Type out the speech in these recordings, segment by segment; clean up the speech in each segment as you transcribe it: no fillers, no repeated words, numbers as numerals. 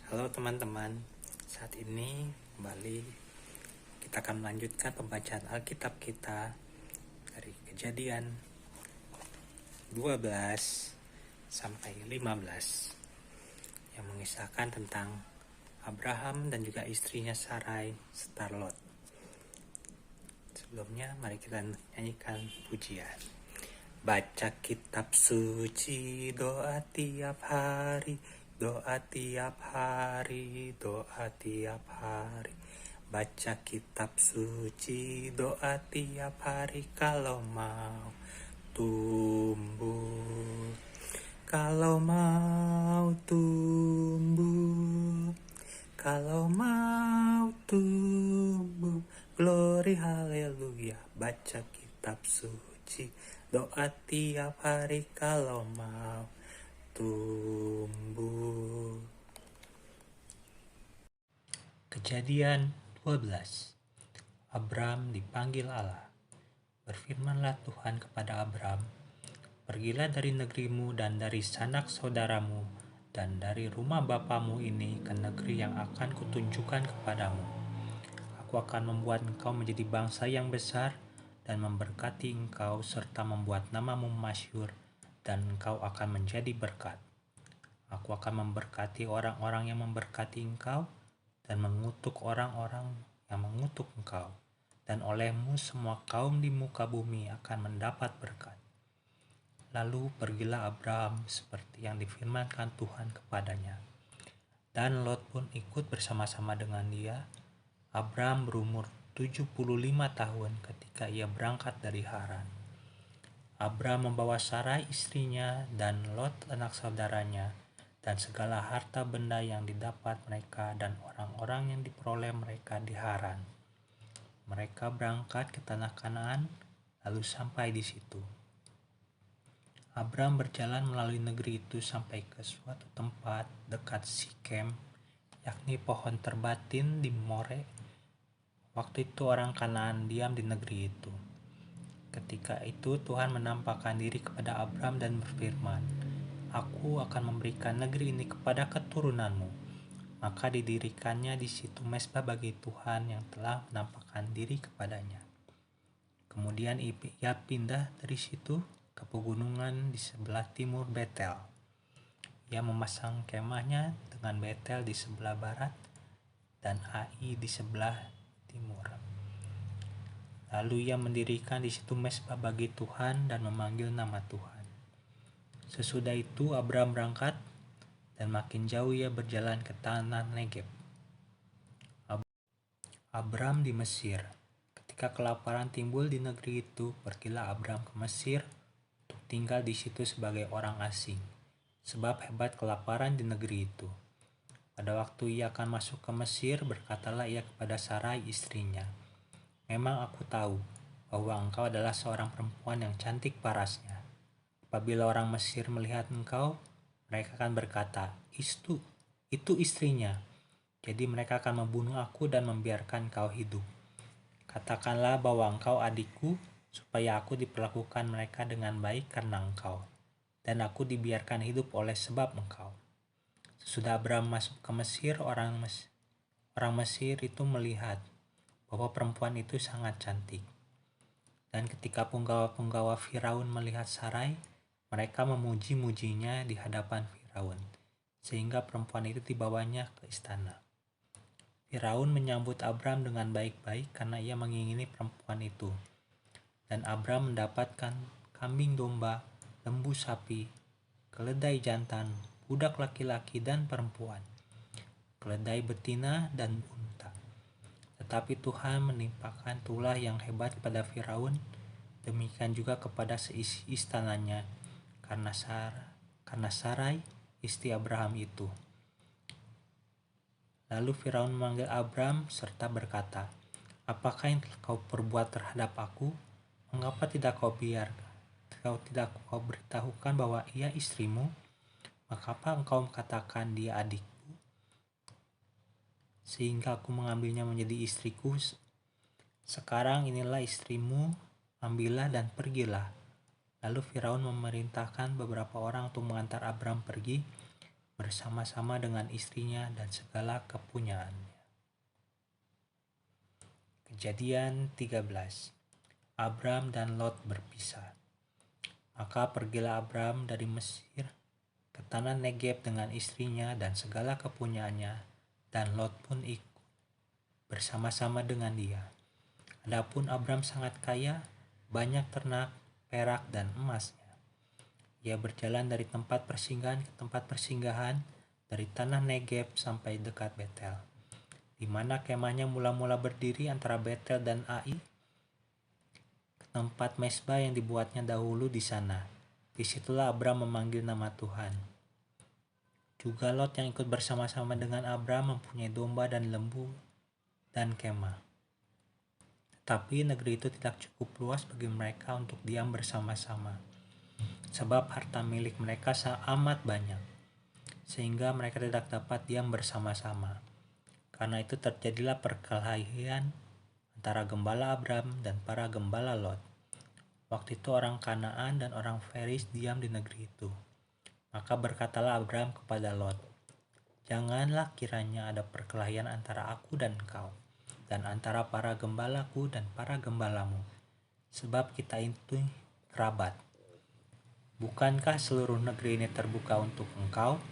Halo teman-teman, saat ini kembali kita akan melanjutkan pembacaan Alkitab kita dari Kejadian 12 sampai 15 yang mengisahkan tentang Abraham dan juga istrinya Sarai serta Lot. Sebelumnya mari kita nyanyikan pujian. Baca kitab suci, doa tiap hari, doa tiap hari, doa tiap hari. Baca kitab suci, doa tiap hari kalau mau tumbuh. Kalau mau tumbuh, kalau mau tumbuh, glory haleluya. Baca kitab suci, doa tiap hari kalau mau tumbuh. Kejadian 12. Abram dipanggil Allah. Berfirmanlah Tuhan kepada Abram, pergilah dari negerimu dan dari sanak saudaramu dan dari rumah bapamu ini ke negeri yang akan kutunjukkan kepadamu. Aku akan membuat engkau menjadi bangsa yang besar dan memberkati engkau serta membuat namamu masyhur, dan engkau akan menjadi berkat. Aku akan memberkati orang-orang yang memberkati engkau dan mengutuk orang-orang yang mengutuk engkau, dan olehmu semua kaum di muka bumi akan mendapat berkat. Lalu pergilah Abraham seperti yang difirmankan Tuhan kepadanya. Dan Lot pun ikut bersama-sama dengan dia. Abraham berumur 75 tahun ketika ia berangkat dari Haran. Abraham membawa Sarai istrinya dan Lot anak saudaranya dan segala harta benda yang didapat mereka dan orang-orang yang diperoleh mereka di Haran. Mereka berangkat ke tanah Kanaan lalu sampai di situ. Abram berjalan melalui negeri itu sampai ke suatu tempat dekat Sikem, yakni pohon terbatin di More. Waktu itu orang Kanaan diam di negeri itu. Ketika itu Tuhan menampakkan diri kepada Abram dan berfirman, Aku akan memberikan negeri ini kepada keturunanmu. Maka didirikannya di situ mezbah bagi Tuhan yang telah menampakkan diri kepadanya. Kemudian ia pindah dari situ ke pegunungan di sebelah timur Betel. Ia memasang kemahnya dengan Betel di sebelah barat dan Ai di sebelah timur. Lalu ia mendirikan di situ mezbah bagi Tuhan dan memanggil nama Tuhan. Sesudah itu Abram berangkat dan makin jauh ia berjalan ke tanah Negeb. Abram di Mesir. Ketika kelaparan timbul di negeri itu, pergilah Abram ke Mesir untuk tinggal di situ sebagai orang asing, sebab hebat kelaparan di negeri itu. Pada waktu ia akan masuk ke Mesir, berkatalah ia kepada Sarai istrinya, Memang aku tahu bahwa engkau adalah seorang perempuan yang cantik parasnya. Apabila orang Mesir melihat engkau, mereka akan berkata, itu istrinya. Jadi mereka akan membunuh aku dan membiarkan engkau hidup. Katakanlah bahwa engkau adikku, supaya aku diperlakukan mereka dengan baik karena engkau, dan aku dibiarkan hidup oleh sebab engkau. Sesudah Abram masuk ke Mesir, orang Mesir itu melihat bahwa perempuan itu sangat cantik. Dan ketika penggawa-penggawa Firaun melihat Sarai, mereka memuji-mujinya di hadapan Firaun, sehingga perempuan itu dibawanya ke istana. Firaun menyambut Abram dengan baik-baik karena ia mengingini perempuan itu. Dan Abram mendapatkan kambing domba, lembu sapi, keledai jantan, budak laki-laki dan perempuan, keledai betina dan unta. Tetapi Tuhan menimpakan tulah yang hebat kepada Firaun, demikian juga kepada seisi istananya, karena Sarai, istri Abraham itu. Lalu Firaun memanggil Abram serta berkata, Apakah yang telah kau perbuat terhadap aku? Mengapa tidak kau beritahukan bahwa ia istrimu? Mengapa engkau katakan dia adikku? Sehingga aku mengambilnya menjadi istriku. Sekarang inilah istrimu, ambillah dan pergilah. Lalu Firaun memerintahkan beberapa orang untuk mengantar Abram pergi. bersama-sama dengan istrinya dan segala kepunyaannya. Kejadian 13. Abram dan Lot berpisah. Maka pergilah Abram dari Mesir ke tanah Negeb dengan istrinya dan segala kepunyaannya, dan Lot pun ikut bersama-sama dengan dia. Adapun Abram sangat kaya, banyak ternak, perak, dan emasnya. Ia berjalan dari tempat persinggahan ke tempat persinggahan, dari tanah Negeb sampai dekat Betel, di mana kemahnya mula-mula berdiri antara Betel dan Ai, tempat mesbah yang dibuatnya dahulu di sana. Disitulah Abram memanggil nama Tuhan. Juga Lot yang ikut bersama-sama dengan Abram mempunyai domba dan lembu dan kemah. Tapi negeri itu tidak cukup luas bagi mereka untuk diam bersama-sama, sebab harta milik mereka amat banyak, sehingga mereka tidak dapat diam bersama-sama. Karena itu terjadilah perkelahian antara gembala Abram dan para gembala Lot. Waktu itu orang Kanaan dan orang Feris diam di negeri itu. Maka berkatalah Abram kepada Lot, "Janganlah kiranya ada perkelahian antara aku dan engkau, dan antara para gembalaku dan para gembalamu, sebab kita itu kerabat. Bukankah seluruh negeri ini terbuka untuk engkau?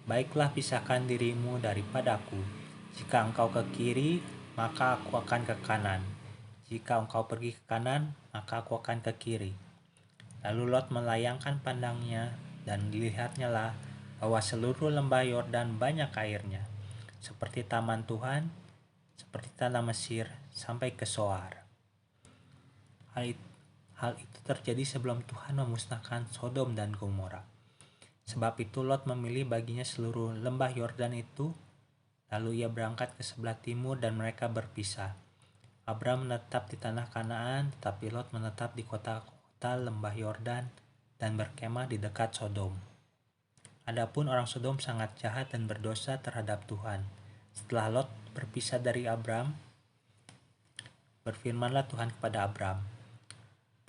Baiklah, pisahkan dirimu daripadaku. Jika engkau ke kiri, maka aku akan ke kanan. Jika engkau pergi ke kanan, maka aku akan ke kiri." Lalu Lot melayangkan pandangnya, dan dilihatnya lah bahwa seluruh lembah Yordan banyak airnya, seperti taman Tuhan, seperti tanah Mesir, sampai ke Soar. Hal itu terjadi sebelum Tuhan memusnahkan Sodom dan Gomora. Sebab itu Lot memilih baginya seluruh lembah Yordan itu, lalu ia berangkat ke sebelah timur dan mereka berpisah. Abram menetap di tanah Kanaan, tetapi Lot menetap di kota-kota lembah Yordan dan berkemah di dekat Sodom. Adapun orang Sodom sangat jahat dan berdosa terhadap Tuhan. Setelah Lot berpisah dari Abram, berfirmanlah Tuhan kepada Abram,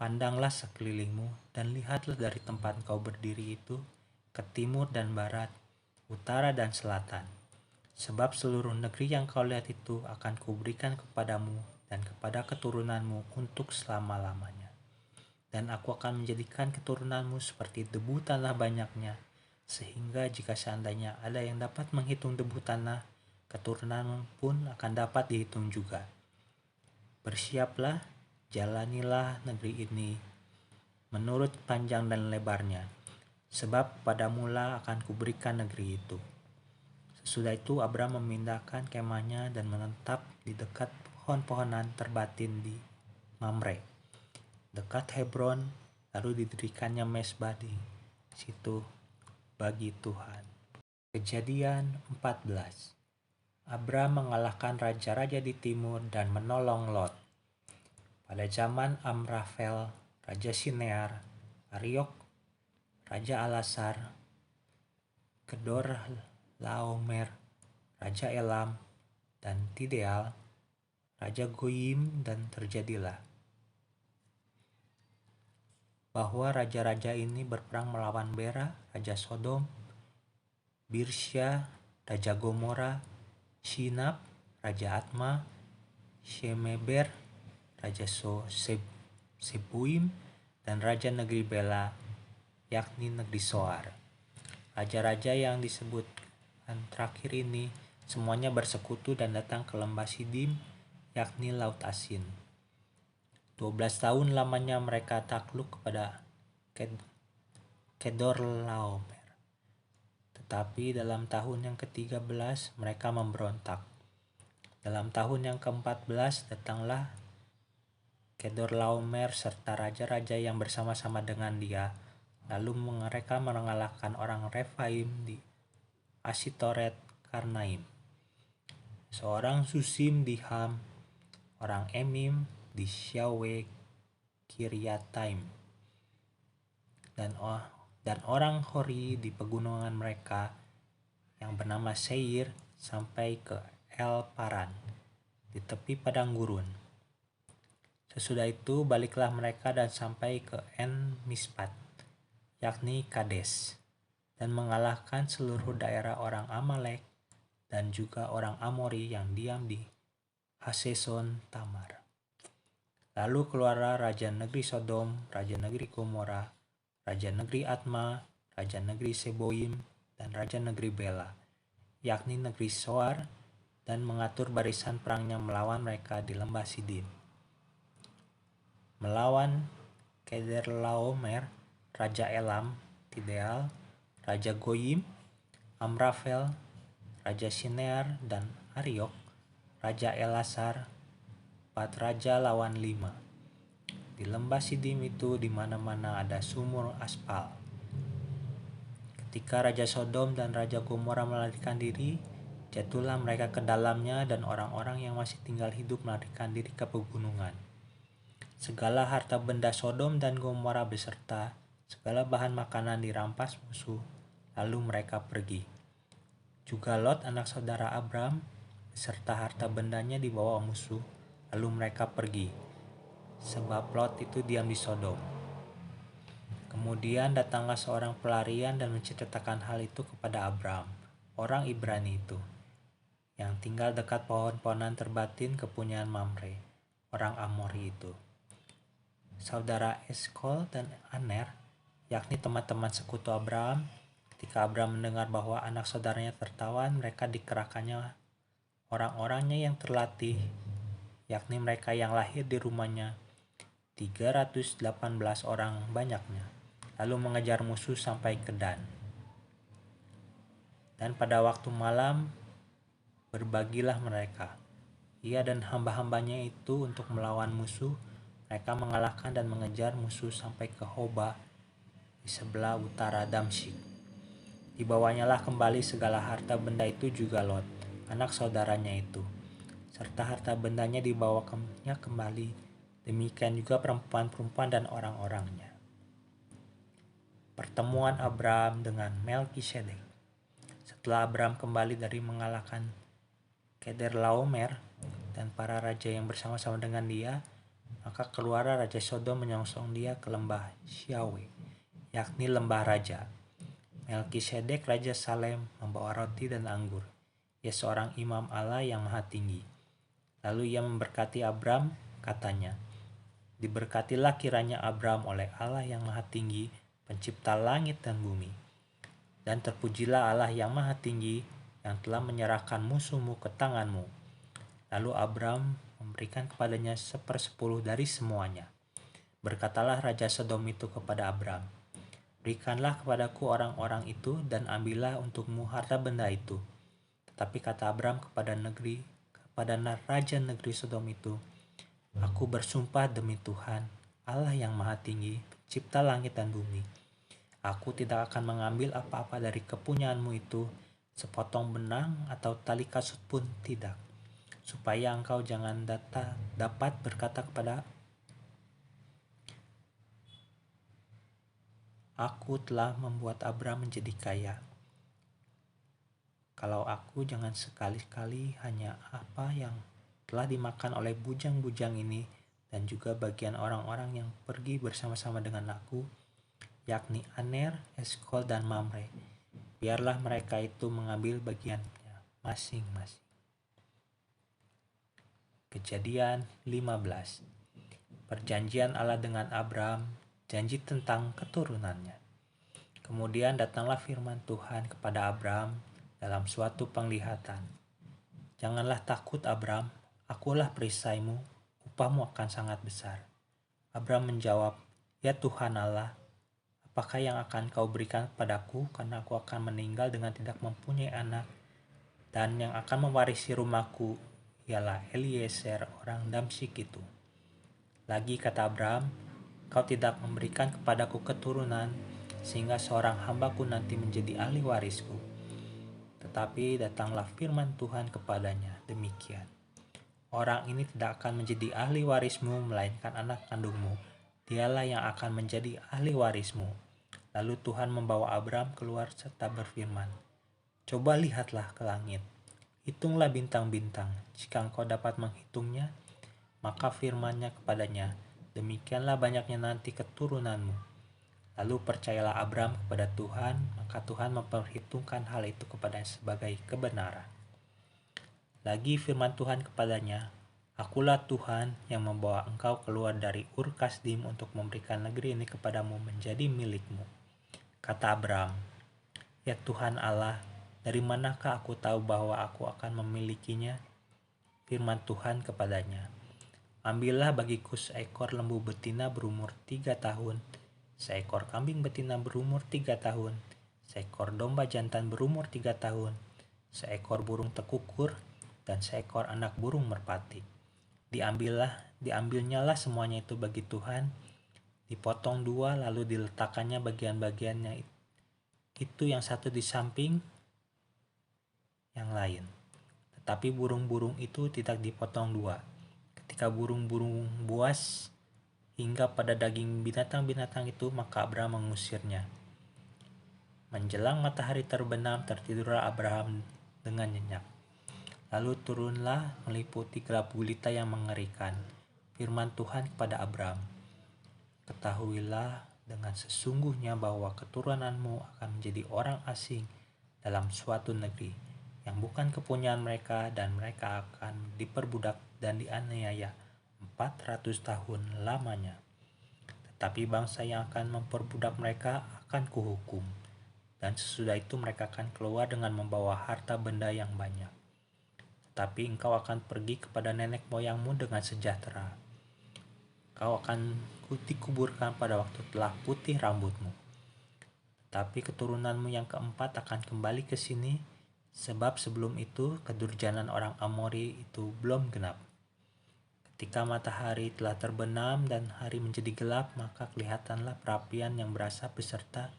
"Pandanglah sekelilingmu dan lihatlah dari tempat engkau berdiri itu ke timur dan barat, utara dan selatan. Sebab seluruh negeri yang kau lihat itu akan kuberikan kepadamu dan kepada keturunanmu untuk selama-lamanya. Dan aku akan menjadikan keturunanmu seperti debu tanah banyaknya, sehingga jika seandainya ada yang dapat menghitung debu tanah, keturunanmu pun akan dapat dihitung juga. Bersiaplah, jalanilah negeri ini menurut panjang dan lebarnya, sebab padamulah akan kuberikan negeri itu." Sesudah itu Abram memindahkan kemahnya dan menetap di dekat pohon-pohonan terbatin di Mamre, dekat Hebron, lalu didirikannya mesbah di situ bagi Tuhan. Kejadian 14. Abram mengalahkan raja-raja di timur dan menolong Lot. Pada zaman Amrafel, Raja Sinear, Ariok, Raja Alasar, Kedor Laomer, Raja Elam, dan Tideal, Raja Goyim, dan terjadilah bahwa raja-raja ini berperang melawan Bera, Raja Sodom, Birsya, Raja Gomora, Shinab, Raja Atma, Shemeber, Raja Sebuim, dan Raja Negeri Bela, yakni negeri Soar. Raja-raja yang disebut terakhir ini semuanya bersekutu dan datang ke lembah Sidim, yakni Laut Asin. 12 tahun lamanya mereka takluk kepada Kedorlaomer. Tetapi dalam tahun yang ke-13 mereka memberontak. Dalam tahun yang ke-14 datanglah Kedorlaomer serta raja-raja yang bersama-sama dengan dia. Lalu mereka mengalahkan orang Refaim di Asitoret Karnaim, seorang Susim di Ham, orang Emim di Syawe Kiryataim, dan orang Hori di pegunungan mereka yang bernama Seir sampai ke El Paran di tepi padang gurun. Sesudah itu baliklah mereka dan sampai ke En Mispat, yakni Kades. dan mengalahkan seluruh daerah orang Amalek dan juga orang Amori yang diam di Haseson Tamar. Lalu keluarlah raja negeri Sodom, raja negeri Gomora, raja negeri Atma, raja negeri Seboim, dan raja negeri Bela, yakni negeri Soar, dan mengatur barisan perangnya melawan mereka di lembah Sidim. Melawan Kederlaomer, raja Elam, Tideal, raja Goyim, Amrafel, raja Shinear, dan Ariok, raja Elasar, 4 raja lawan 5. Di lembah Sidim itu di mana-mana ada sumur aspal. Ketika Raja Sodom dan Raja Gomora melarikan diri, jatuhlah mereka ke dalamnya dan orang-orang yang masih tinggal hidup melarikan diri ke pegunungan. Segala harta benda Sodom dan Gomora beserta segala bahan makanan dirampas musuh, lalu mereka pergi. Juga Lot anak saudara Abram beserta harta bendanya dibawa musuh, lalu mereka pergi. Sebab Lot itu diam di Sodom. Kemudian datanglah seorang pelarian dan menceritakan hal itu kepada Abram, orang Ibrani itu, yang tinggal dekat pohon-pohonan terbatin kepunyaan Mamre, orang Amori itu. Saudara Eskol dan Aner, yakni teman-teman sekutu Abraham, ketika Abraham mendengar bahwa anak saudaranya tertawan, mereka dikerahkannya orang-orangnya yang terlatih, yakni mereka yang lahir di rumahnya, 318 orang banyaknya, lalu mengejar musuh sampai ke Dan. Dan pada waktu malam berbagilah mereka, ia dan hamba-hambanya itu untuk melawan musuh. Mereka mengalahkan dan mengejar musuh sampai ke Hoba di sebelah utara Damsyik. Dibawanyalah kembali segala harta benda itu juga Lot, anak saudaranya itu, serta harta bendanya dibawakannya kembali. Demikian juga perempuan-perempuan dan orang-orangnya. Pertemuan Abraham dengan Melkisedek. Setelah Abraham kembali dari mengalahkan Kederlaomer dan para raja yang bersama-sama dengan dia, maka keluarlah Raja Sodom menyongsong dia ke lembah Syawe, yakni lembah raja. Melkisedek Raja Salem membawa roti dan anggur. Ia seorang imam Allah yang maha tinggi. Lalu ia memberkati Abram, katanya, diberkatilah kiranya Abram oleh Allah yang maha tinggi, pencipta langit dan bumi. Dan terpujilah Allah yang maha tinggi, yang telah menyerahkan musuhmu ke tanganmu. Lalu Abram memberikan kepadanya 1/10 dari semuanya. Berkatalah Raja Sodom itu kepada Abram, berikanlah kepadaku orang-orang itu dan ambillah untukmu harta benda itu. Tetapi kata Abram kepada Raja negeri Sodom itu, aku bersumpah demi Tuhan, Allah yang maha tinggi, pencipta langit dan bumi, aku tidak akan mengambil apa-apa dari kepunyaanmu itu, sepotong benang atau tali kasut pun tidak, supaya engkau jangan dapat berkata kepada aku telah membuat Abram menjadi kaya. Kalau aku jangan sekali-kali hanya apa yang telah dimakan oleh bujang-bujang ini dan juga bagian orang-orang yang pergi bersama-sama dengan aku, yakni Aner, Eskol, dan Mamre. Biarlah mereka itu mengambil bagiannya masing-masing. Kejadian 15. Perjanjian Allah dengan Abraham, janji tentang keturunannya. Kemudian datanglah firman Tuhan kepada Abraham dalam suatu penglihatan. Janganlah takut Abraham, akulah perisaimu, upahmu akan sangat besar. Abraham menjawab, ya Tuhan Allah, apakah yang akan kau berikan kepadaku karena aku akan meninggal dengan tidak mempunyai anak, dan yang akan mewarisi rumahku ialah Eliezer orang Damsyik itu. Lagi kata Abraham, kau tidak memberikan kepadaku keturunan, sehingga seorang hambaku nanti menjadi ahli warisku. Tetapi datanglah firman Tuhan kepadanya, demikian. Orang ini tidak akan menjadi ahli warismu, melainkan anak kandungmu. Dialah yang akan menjadi ahli warismu. Lalu Tuhan membawa Abraham keluar serta berfirman, coba lihatlah ke langit, hitunglah bintang-bintang, jika engkau dapat menghitungnya. Maka firman-Nya kepadanya, demikianlah banyaknya nanti keturunanmu. Lalu percayalah Abram kepada Tuhan, maka Tuhan memperhitungkan hal itu kepadanya sebagai kebenaran. Lagi firman Tuhan kepadanya, Akulah Tuhan yang membawa engkau keluar dari Ur Kasdim untuk memberikan negeri ini kepadamu menjadi milikmu. Kata Abram, Ya Tuhan Allah, dari manakah aku tahu bahwa aku akan memilikinya? Firman Tuhan kepadanya, Ambillah bagiku seekor lembu betina berumur 3 tahun, seekor kambing betina berumur 3 tahun, seekor domba jantan berumur 3 tahun, seekor burung tekukur, dan seekor anak burung merpati. Diambilnyalah semuanya itu bagi Tuhan, dipotong 2 lalu diletakkannya bagian-bagiannya itu yang satu di samping yang lain. Tetapi burung-burung itu tidak dipotong 2. Ketika burung-burung buas hingga pada daging binatang-binatang itu, maka Abraham mengusirnya. Menjelang matahari terbenam, tertidurlah Abraham dengan nyenyak. Lalu turunlah meliputi gelap gulita yang mengerikan. Firman Tuhan kepada Abram, Ketahuilah dengan sesungguhnya bahwa keturunanmu akan menjadi orang asing dalam suatu negeri yang bukan kepunyaan mereka, dan mereka akan diperbudak dan dianiaya 400 tahun lamanya. Tetapi bangsa yang akan memperbudak mereka akan kuhukum, dan sesudah itu mereka akan keluar dengan membawa harta benda yang banyak. Tapi engkau akan pergi kepada nenek moyangmu dengan sejahtera. Kau akan dikuburkan pada waktu telah putih rambutmu. Tapi keturunanmu yang keempat akan kembali ke sini, sebab sebelum itu kedurjanan orang Amori itu belum genap. Ketika matahari telah terbenam dan hari menjadi gelap, maka kelihatanlah perapian yang berasap beserta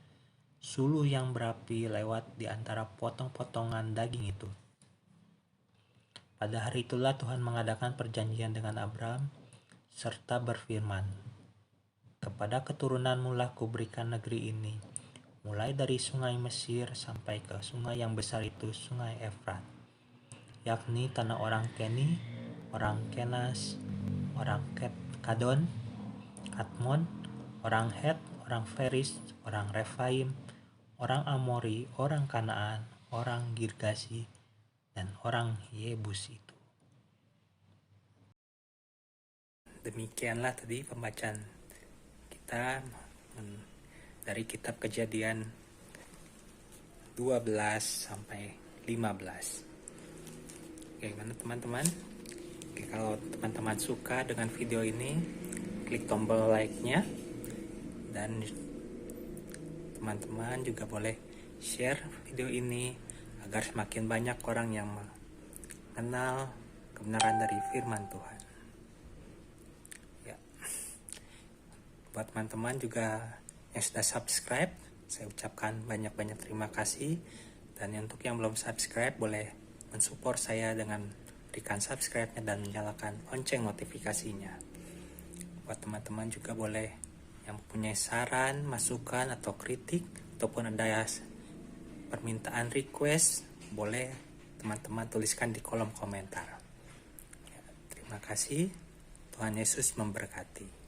suluh yang berapi lewat di antara potong-potongan daging itu. Pada hari itulah Tuhan mengadakan perjanjian dengan Abram, serta berfirman, Kepada keturunanmu lah kuberikan negeri ini, mulai dari sungai Mesir sampai ke sungai yang besar itu, sungai Efrat, yakni tanah orang Keni, orang Kenas, orang Kadon, Katmon, orang Het, orang Feris, orang Refaim, orang Amori, orang Kanaan, orang Girgasi, dan orang Yebus itu. Demikianlah tadi pembacaan kita dari kitab Kejadian 12 sampai 15. Bagaimana teman-teman? Oke, kalau teman-teman suka dengan video ini, klik tombol like-nya, dan teman-teman juga boleh share video ini agar semakin banyak orang yang mengenal kebenaran dari firman Tuhan. Ya. Buat teman-teman juga yang sudah subscribe, saya ucapkan banyak-banyak terima kasih. Dan untuk yang belum subscribe, boleh mensupport saya dengan berikan subscribe-nya dan menyalakan lonceng notifikasinya. Buat teman-teman juga boleh yang mempunyai saran, masukan, atau kritik, ataupun ada permintaan request, boleh teman-teman tuliskan di kolom komentar. Ya, terima kasih. Tuhan Yesus memberkati.